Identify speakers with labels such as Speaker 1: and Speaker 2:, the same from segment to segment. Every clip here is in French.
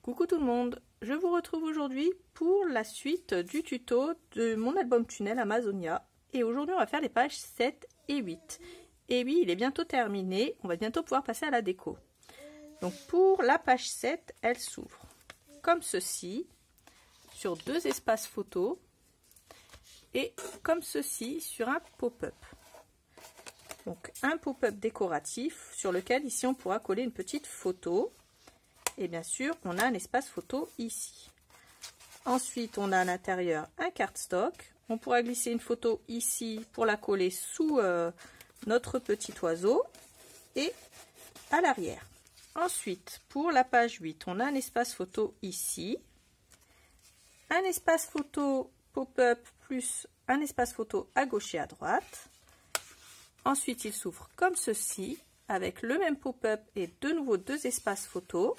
Speaker 1: Coucou tout le monde, je vous retrouve aujourd'hui pour la suite du tuto de mon album tunnel Amazonia. Et aujourd'hui on va faire les pages 7 et 8. Et oui, il est bientôt terminé, on va bientôt pouvoir passer à la déco. Donc pour la page 7, elle s'ouvre comme ceci, sur deux espaces photos, et comme ceci sur un pop-up. Donc un pop-up décoratif sur lequel ici on pourra coller une petite photo. Et bien sûr, on a un espace photo ici. Ensuite, on a à l'intérieur un cardstock. On pourra glisser une photo ici pour la coller sous notre petit oiseau et à l'arrière. Ensuite, pour la page 8, on a un espace photo ici. Un espace photo pop-up plus un espace photo à gauche et à droite. Ensuite, il s'ouvre comme ceci, avec le même pop-up et de nouveau deux espaces photo.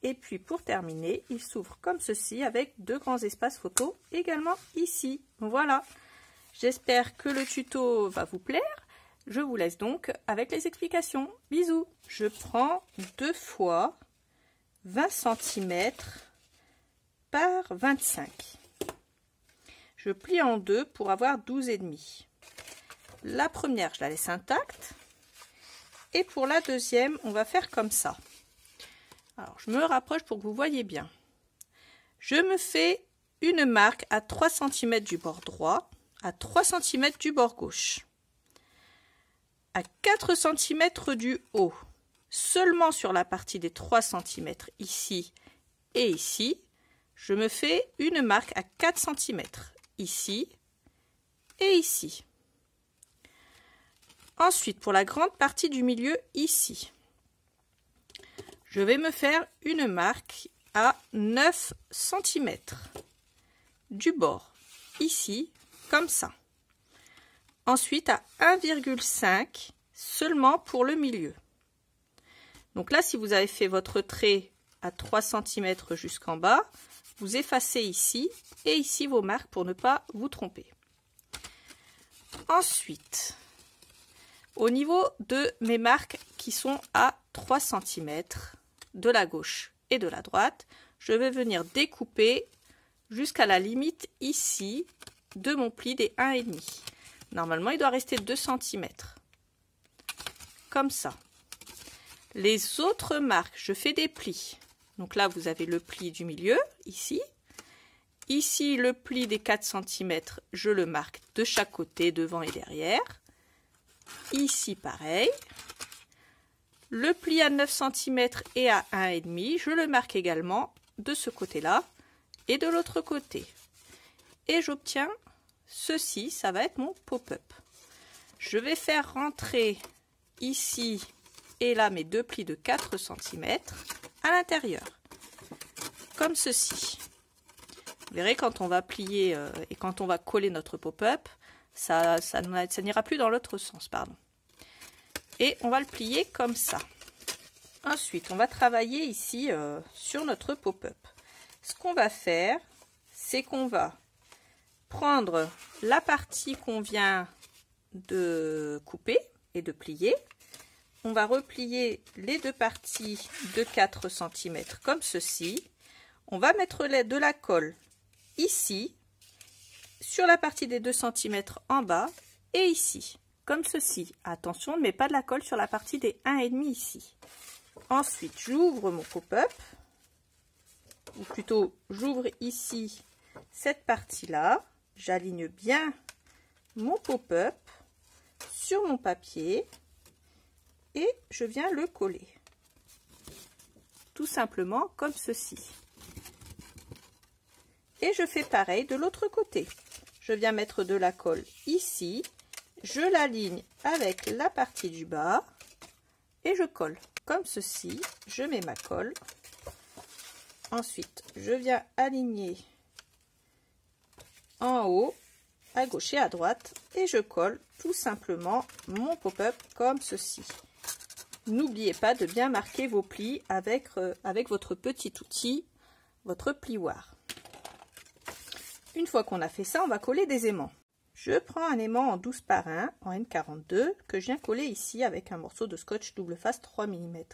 Speaker 1: Et puis pour terminer, il s'ouvre comme ceci avec deux grands espaces photo également ici. Voilà, j'espère que le tuto va vous plaire. Je vous laisse donc avec les explications. Bisous. Je prends 2 fois 20 cm par 25. Je plie en deux pour avoir 12,5. La première, je la laisse intacte. Et pour la deuxième, on va faire comme ça. Alors, je me rapproche pour que vous voyez bien. Je me fais une marque à 3 cm du bord droit, à 3 cm du bord gauche, à 4 cm du haut, seulement sur la partie des 3 cm ici et ici, je me fais une marque à 4 cm ici et ici. Ensuite, pour la grande partie du milieu ici, je vais me faire une marque à 9 cm du bord, ici, comme ça. Ensuite, à 1,5 seulement pour le milieu. Donc là, si vous avez fait votre trait à 3 cm jusqu'en bas, vous effacez ici et ici vos marques pour ne pas vous tromper. Ensuite, au niveau de mes marques qui sont à 3 cm de la gauche et de la droite, je vais venir découper jusqu'à la limite ici de mon pli des 1,5. Normalement, il doit rester 2 cm. Comme ça. Les autres marques, je fais des plis. Donc là, vous avez le pli du milieu, ici. Ici, le pli des 4 cm, je le marque de chaque côté, devant et derrière. Ici, pareil. Le pli à 9 cm et à 1,5, je le marque également de ce côté-là et de l'autre côté. Et j'obtiens ceci, ça va être mon pop-up. Je vais faire rentrer ici et là mes deux plis de 4 cm à l'intérieur, comme ceci. Vous verrez quand on va plier et quand on va coller notre pop-up, ça n'ira plus dans l'autre sens, pardon. Et on va le plier comme ça. Ensuite, on va travailler ici sur notre pop-up. Ce qu'on va faire, c'est qu'on va prendre la partie qu'on vient de couper et de plier. On va replier les deux parties de 4 cm comme ceci. On va mettre de la colle ici, sur la partie des 2 cm en bas et ici. Comme ceci. Attention, on ne met pas de la colle sur la partie des 1,5 ici. Ensuite, j'ouvre mon pop-up. Ou plutôt, j'ouvre ici cette partie-là. J'aligne bien mon pop-up sur mon papier. Et je viens le coller. Tout simplement comme ceci. Et je fais pareil de l'autre côté. Je viens mettre de la colle ici. Je l'aligne avec la partie du bas et je colle comme ceci. Je mets ma colle. Ensuite, je viens aligner en haut, à gauche et à droite et je colle tout simplement mon pop-up comme ceci. N'oubliez pas de bien marquer vos plis avec votre petit outil, votre plioir. Une fois qu'on a fait ça, on va coller des aimants. Je prends un aimant en 12 par 1 en N42 que je viens coller ici avec un morceau de scotch double face 3 mm.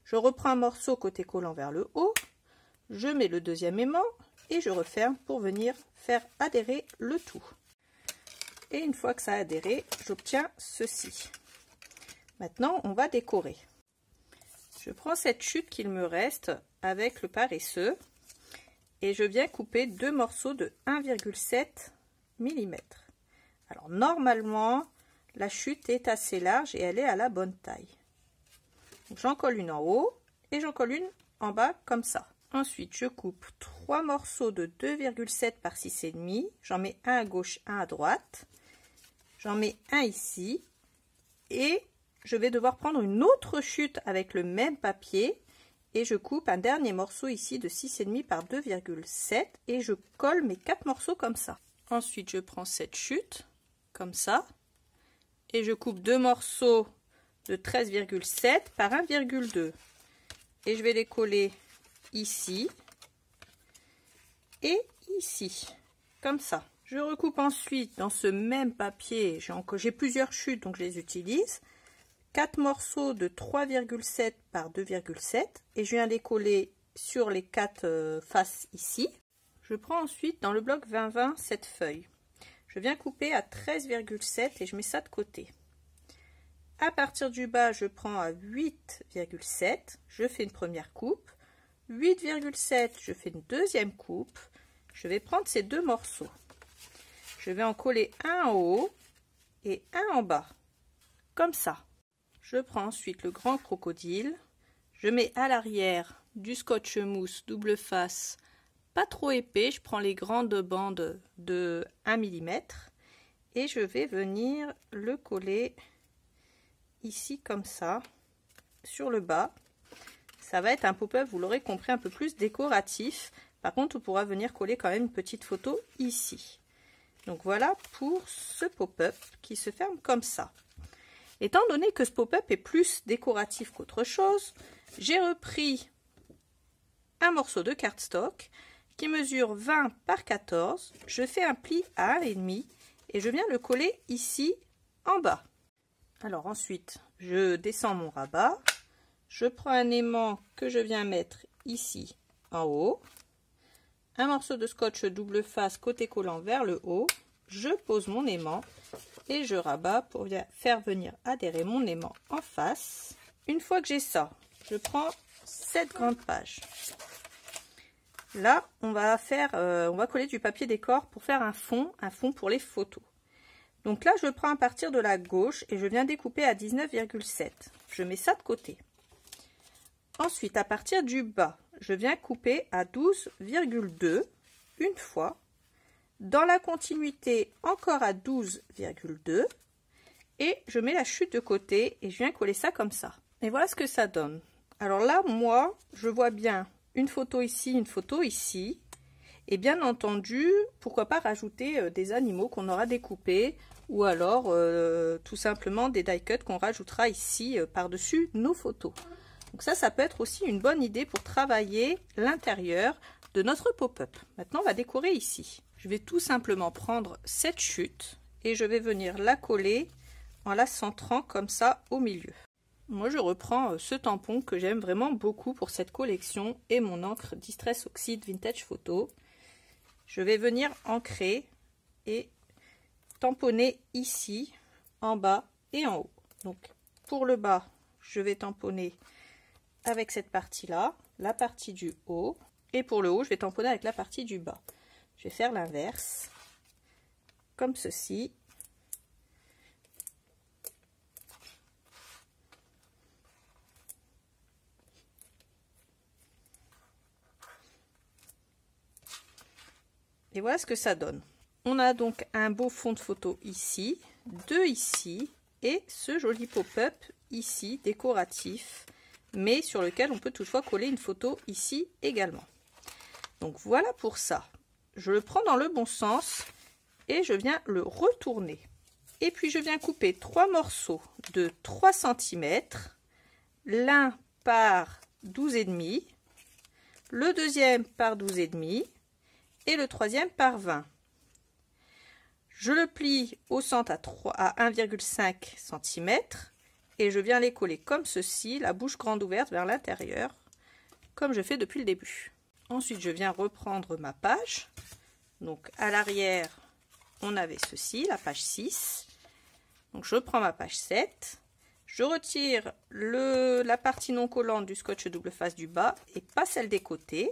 Speaker 1: Je reprends un morceau côté collant vers le haut, Je mets le deuxième aimant et je referme pour venir faire adhérer le tout. Et une fois que ça a adhéré, j'obtiens ceci. Maintenant, on va décorer. Je prends cette chute qu'il me reste avec le paresseux et je viens couper deux morceaux de 1,7 mm. Alors normalement, la chute est assez large et elle est à la bonne taille. J'en colle une en haut et j'en colle une en bas comme ça. Ensuite, je coupe trois morceaux de 2,7 par 6,5. J'en mets un à gauche, un à droite. J'en mets un ici. Et je vais devoir prendre une autre chute avec le même papier. Et je coupe un dernier morceau ici de 6,5 par 2,7. Et je colle mes 4 morceaux comme ça. Ensuite, je prends cette chute, comme ça. Et je coupe deux morceaux de 13,7 par 1,2. Et je vais les coller ici et ici, comme ça. Je recoupe ensuite dans ce même papier, j'ai plusieurs chutes donc je les utilise, 4 morceaux de 3,7 par 2,7 et je viens les coller sur les 4 faces ici. Je prends ensuite dans le bloc 20-20 cette feuille. Je viens couper à 13,7 et je mets ça de côté. À partir du bas, je prends à 8,7, je fais une première coupe. 8,7, je fais une deuxième coupe. Je vais prendre ces deux morceaux. Je vais en coller un en haut et un en bas, comme ça. Je prends ensuite le grand crocodile. Je mets à l'arrière du scotch mousse double face, pas trop épais. Je prends les grandes bandes de 1 mm et je vais venir le coller ici comme ça, sur le bas. Ça va être un pop-up, vous l'aurez compris, un peu plus décoratif. Par contre, on pourra venir coller quand même une petite photo ici. Donc voilà pour ce pop-up qui se ferme comme ça. Étant donné que ce pop-up est plus décoratif qu'autre chose, j'ai repris un morceau de cardstock qui mesure 20 par 14. Je fais un pli à 1,5 et je viens le coller ici en bas. Alors ensuite, je descends mon rabat. Je prends un aimant que je viens mettre ici en haut, un morceau de scotch double face côté collant vers le haut, je pose mon aimant et je rabats pour faire venir adhérer mon aimant en face. Une fois que j'ai ça, je prends cette grande page. Là, on va coller du papier décor pour faire un fond pour les photos. Donc là, je prends à partir de la gauche et je viens découper à 19,7. Je mets ça de côté. Ensuite, à partir du bas, je viens couper à 12,2 une fois. Dans la continuité, encore à 12,2. Et je mets la chute de côté et je viens coller ça comme ça. Et voilà ce que ça donne. Alors là, moi, je vois bien une photo ici, une photo ici. Et bien entendu, pourquoi pas rajouter des animaux qu'on aura découpés. Ou alors, tout simplement, des die cuts qu'on rajoutera ici par-dessus nos photos. Donc ça peut être aussi une bonne idée pour travailler l'intérieur de notre pop-up. Maintenant, on va décorer ici. Je vais tout simplement prendre cette chute et je vais venir la coller en la centrant comme ça au milieu. Moi, je reprends ce tampon que j'aime vraiment beaucoup pour cette collection et mon encre Distress Oxide Vintage Photo. Je vais venir ancrer et tamponner ici, en bas et en haut. Donc, pour le bas, je vais tamponner avec cette partie-là, la partie du haut. Et pour le haut, je vais tamponner avec la partie du bas. Je vais faire l'inverse, comme ceci. Et voilà ce que ça donne. On a donc un beau fond de photo ici, deux ici, et ce joli pop-up ici, décoratif, mais sur lequel on peut toutefois coller une photo ici également. Donc voilà pour ça. Je le prends dans le bon sens et je viens le retourner. Et puis je viens couper 3 morceaux de 3 cm, l'un par 12,5, le deuxième par 12,5 et le troisième par 20. Je le plie au centre à 1,5 cm et je viens les coller comme ceci, la bouche grande ouverte vers l'intérieur, comme je fais depuis le début. Ensuite, je viens reprendre ma page. Donc, à l'arrière, on avait ceci, la page 6. Donc, je prends ma page 7. Je retire la partie non collante du scotch double face du bas et pas celle des côtés.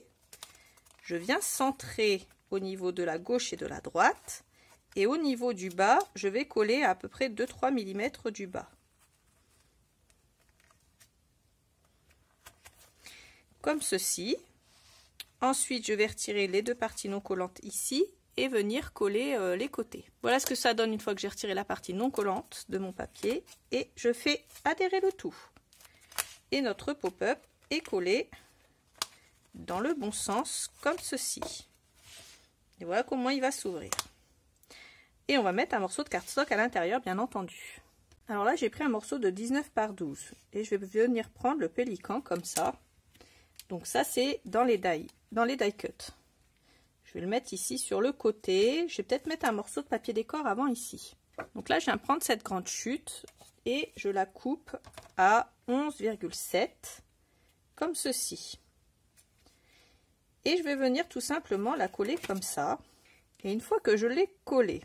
Speaker 1: Je viens centrer au niveau de la gauche et de la droite. Et au niveau du bas, je vais coller à peu près 2-3 mm du bas. Comme ceci. Ensuite, je vais retirer les deux parties non collantes ici et venir coller les côtés. Voilà ce que ça donne une fois que j'ai retiré la partie non collante de mon papier. Et je fais adhérer le tout. Et notre pop-up est collé dans le bon sens, comme ceci. Et voilà comment il va s'ouvrir. Et on va mettre un morceau de cardstock à l'intérieur, bien entendu. Alors là, j'ai pris un morceau de 19 par 12. Et je vais venir prendre le pélican comme ça. Donc ça, c'est dans les die cut. Je vais le mettre ici sur le côté. Je vais peut-être mettre un morceau de papier décor avant ici. Donc là, je viens prendre cette grande chute et je la coupe à 11,7 comme ceci. Et je vais venir tout simplement la coller comme ça. Et une fois que je l'ai collée,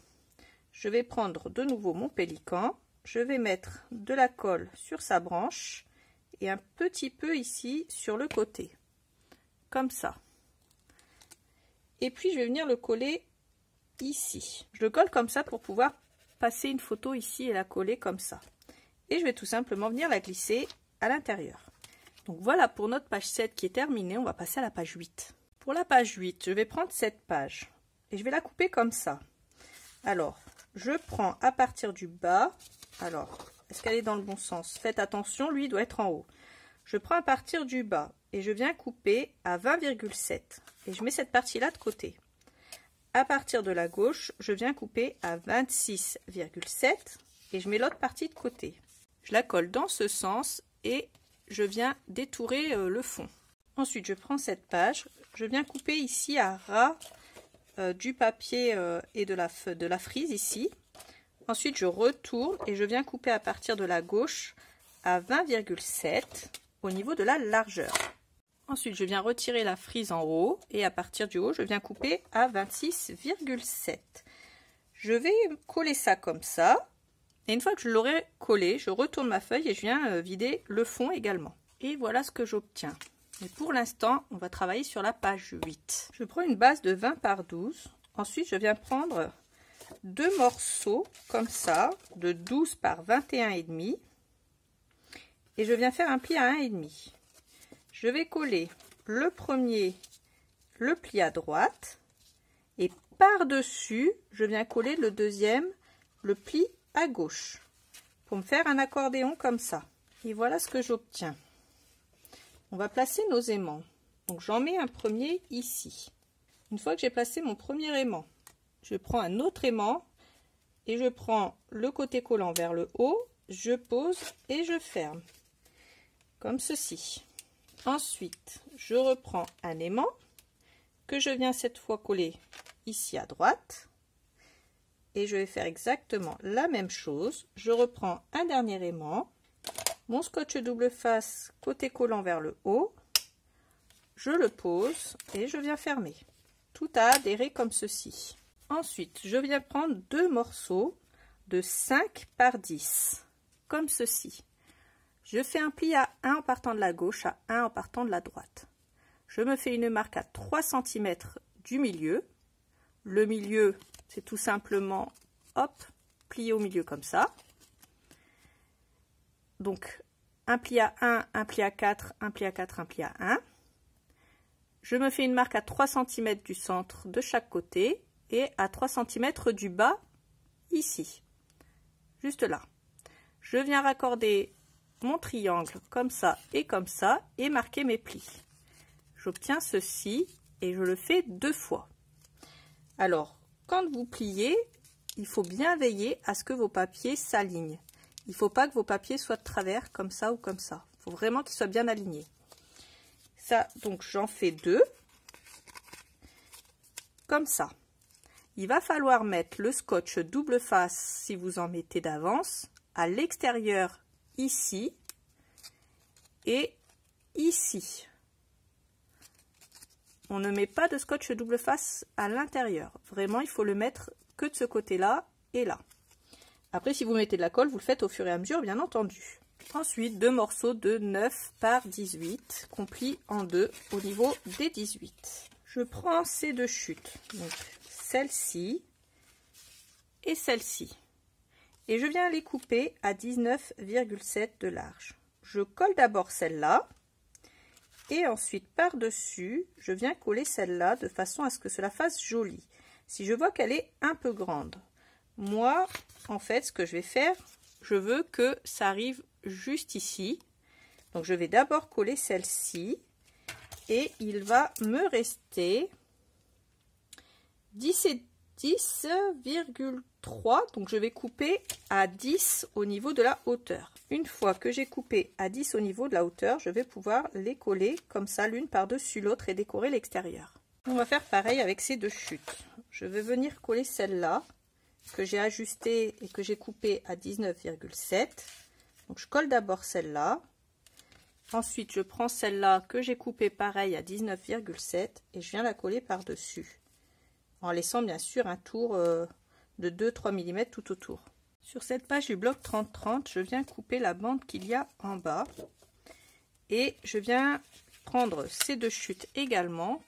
Speaker 1: je vais prendre de nouveau mon pélican. Je vais mettre de la colle sur sa branche et un petit peu ici sur le côté. Comme ça. Et puis je vais venir le coller ici. Je le colle comme ça pour pouvoir passer une photo ici et la coller comme ça. Et je vais tout simplement venir la glisser à l'intérieur. Donc voilà pour notre page 7 qui est terminée. On va passer à la page 8. Pour la page 8, je vais prendre cette page et je vais la couper comme ça. Alors, je prends à partir du bas. Alors, est-ce qu'elle est dans le bon sens? Faites attention, lui, il doit être en haut. Je prends à partir du bas et je viens couper à 20,7 et je mets cette partie-là de côté. À partir de la gauche, je viens couper à 26,7 et je mets l'autre partie de côté. Je la colle dans ce sens et je viens détourer le fond. Ensuite, je prends cette page, je viens couper ici à ras du papier et de la frise ici. Ensuite, je retourne et je viens couper à partir de la gauche à 20,7 au niveau de la largeur. Ensuite, je viens retirer la frise en haut et à partir du haut, je viens couper à 26,7. Je vais coller ça comme ça. Et une fois que je l'aurai collé, je retourne ma feuille et je viens vider le fond également. Et voilà ce que j'obtiens. Mais pour l'instant, on va travailler sur la page 8. Je prends une base de 20 par 12. Ensuite, je viens prendre deux morceaux comme ça, de 12 par 21,5. Et je viens faire un pli à 1,5. Je vais coller le premier, le pli à droite. Et par-dessus, je viens coller le deuxième, le pli à gauche. Pour me faire un accordéon comme ça. Et voilà ce que j'obtiens. On va placer nos aimants. Donc j'en mets un premier ici. Une fois que j'ai placé mon premier aimant, je prends un autre aimant et je prends le côté collant vers le haut, je pose et je ferme. Comme ceci. Ensuite, je reprends un aimant que je viens cette fois coller ici à droite. Et je vais faire exactement la même chose. Je reprends un dernier aimant. Mon scotch double face côté collant vers le haut, je le pose et je viens fermer. Tout a adhéré comme ceci. Ensuite, je viens prendre deux morceaux de 5 par 10, comme ceci. Je fais un pli à 1 en partant de la gauche, à 1 en partant de la droite. Je me fais une marque à 3 cm du milieu. Le milieu, c'est tout simplement, hop, plié au milieu comme ça. Donc, un pli à 1, un pli à 4, un pli à 4, un pli à 1. Je me fais une marque à 3 cm du centre de chaque côté et à 3 cm du bas, ici, juste là. Je viens raccorder mon triangle comme ça et marquer mes plis. J'obtiens ceci et je le fais 2 fois. Alors, quand vous pliez, il faut bien veiller à ce que vos papiers s'alignent. Il ne faut pas que vos papiers soient de travers comme ça ou comme ça. Il faut vraiment qu'ils soient bien alignés. Ça, donc j'en fais 2. Comme ça. Il va falloir mettre le scotch double face, si vous en mettez d'avance, à l'extérieur ici et ici. on ne met pas de scotch double face à l'intérieur. Vraiment, il faut le mettre que de ce côté-là et là. Après, si vous mettez de la colle, vous le faites au fur et à mesure, bien entendu. Ensuite, 2 morceaux de 9 par 18, qu'on plie en deux au niveau des 18. Je prends ces deux chutes, donc celle-ci et celle-ci. Et je viens les couper à 19,7 de large. Je colle d'abord celle-là. Et ensuite, par-dessus, je viens coller celle-là de façon à ce que cela fasse joli. Si je vois qu'elle est un peu grande, moi, en fait, ce que je vais faire, je veux que ça arrive juste ici. Donc, je vais d'abord coller celle-ci. Et il va me rester 10 et 10,3. Donc, je vais couper à 10 au niveau de la hauteur. Une fois que j'ai coupé à 10 au niveau de la hauteur, je vais pouvoir les coller comme ça, l'une par-dessus l'autre et décorer l'extérieur. On va faire pareil avec ces deux chutes. Je vais venir coller celle-là, que j'ai ajustée et que j'ai coupée à 19,7. Donc, je colle d'abord celle-là. Ensuite, je prends celle-là que j'ai coupée pareil à 19,7 et je viens la coller par-dessus. En laissant bien sûr un tour de 2-3 mm tout autour. Sur cette page du bloc 30-30, je viens couper la bande qu'il y a en bas. Et je viens prendre ces deux chutes également.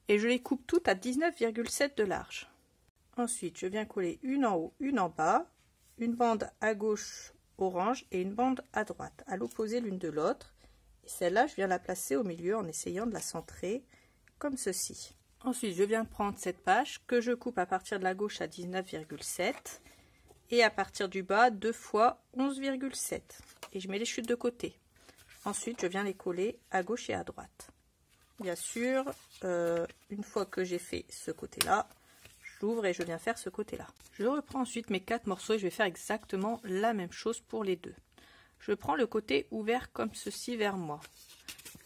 Speaker 1: Et je les coupe toutes à 19,7 de large. Ensuite, je viens coller une en haut, une en bas, une bande à gauche orange et une bande à droite, à l'opposé l'une de l'autre. Et celle-là, je viens la placer au milieu en essayant de la centrer comme ceci. Ensuite, je viens prendre cette page que je coupe à partir de la gauche à 19,7 et à partir du bas 2 fois 11,7 et je mets les chutes de côté. Ensuite, je viens les coller à gauche et à droite. Bien sûr, une fois que j'ai fait ce côté-là, j'ouvre et je viens faire ce côté-là. Je reprends ensuite mes 4 morceaux et je vais faire exactement la même chose pour les deux. Je prends le côté ouvert comme ceci vers moi.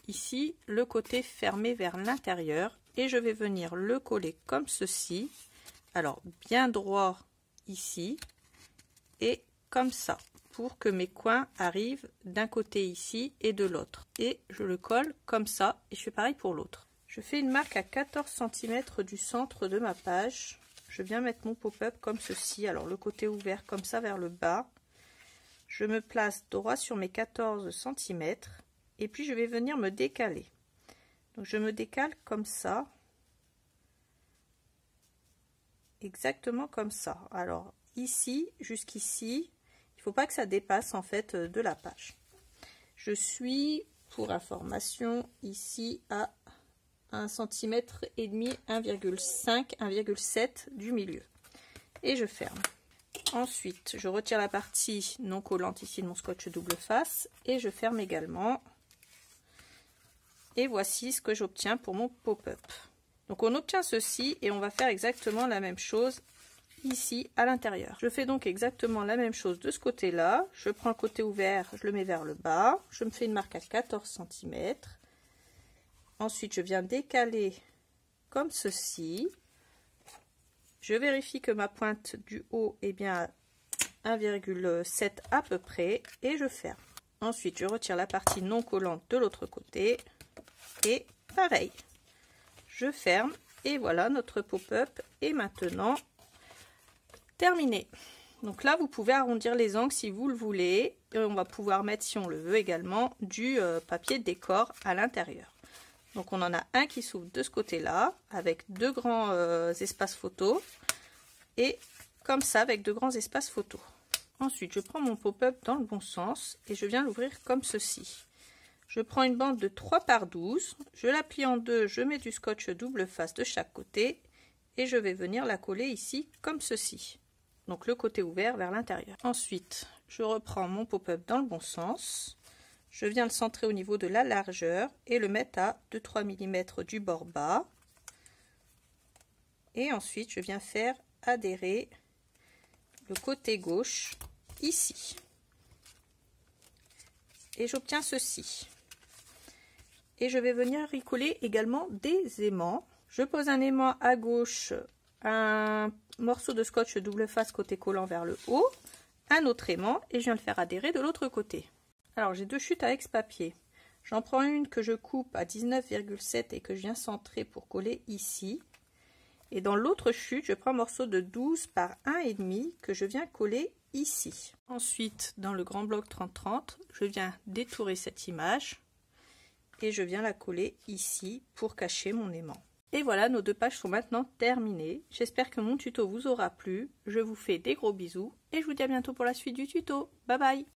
Speaker 1: Ici, le côté fermé vers l'intérieur et je vais venir le coller comme ceci. Alors, bien droit ici et comme ça pour que mes coins arrivent d'un côté ici et de l'autre. Et je le colle comme ça et je fais pareil pour l'autre. Je fais une marque à 14 cm du centre de ma page. Je viens mettre mon pop-up comme ceci. Alors, le côté ouvert comme ça vers le bas. Je me place droit sur mes 14 cm. Et puis je vais venir me décaler. Donc je me décale comme ça. Exactement comme ça. Alors ici, jusqu'ici, il ne faut pas que ça dépasse en fait de la page. Je suis, pour information, ici à 1,5 cm, 1,5, 1,7 du milieu. Et je ferme. Ensuite, je retire la partie non collante ici de mon scotch double face et je ferme également. Et voici ce que j'obtiens pour mon pop-up. Donc on obtient ceci et on va faire exactement la même chose ici à l'intérieur. Je fais donc exactement la même chose de ce côté-là. Je prends le côté ouvert, je le mets vers le bas. Je me fais une marque à 14 cm. Ensuite, je viens décaler comme ceci. Je vérifie que ma pointe du haut est bien à 1,7 à peu près et je ferme. Ensuite, je retire la partie non collante de l'autre côté. Et pareil, je ferme et voilà, notre pop-up est maintenant terminé. Donc là, vous pouvez arrondir les angles si vous le voulez. Et on va pouvoir mettre, si on le veut également, du papier décor à l'intérieur. Donc on en a un qui s'ouvre de ce côté-là, avec deux grands espaces photo. Et comme ça, avec deux grands espaces photo. Ensuite, je prends mon pop-up dans le bon sens et je viens l'ouvrir comme ceci. Je prends une bande de 3 par 12, je la plie en deux, je mets du scotch double face de chaque côté et je vais venir la coller ici comme ceci. Donc le côté ouvert vers l'intérieur. Ensuite, je reprends mon pop-up dans le bon sens. Je viens le centrer au niveau de la largeur et le mettre à 2-3 mm du bord bas. Et ensuite, je viens faire adhérer le côté gauche ici. Et j'obtiens ceci. Et je vais venir y coller également des aimants. Je pose un aimant à gauche, un morceau de scotch double face côté collant vers le haut, un autre aimant et je viens le faire adhérer de l'autre côté. Alors j'ai deux chutes à ex-papier. J'en prends une que je coupe à 19,7 et que je viens centrer pour coller ici. Et dans l'autre chute, je prends un morceau de 12 par 1,5 que je viens coller ici. Ensuite, dans le grand bloc 30-30, je viens détourer cette image et je viens la coller ici pour cacher mon aimant. Et voilà, nos 2 pages sont maintenant terminées. J'espère que mon tuto vous aura plu. Je vous fais des gros bisous et je vous dis à bientôt pour la suite du tuto. Bye bye!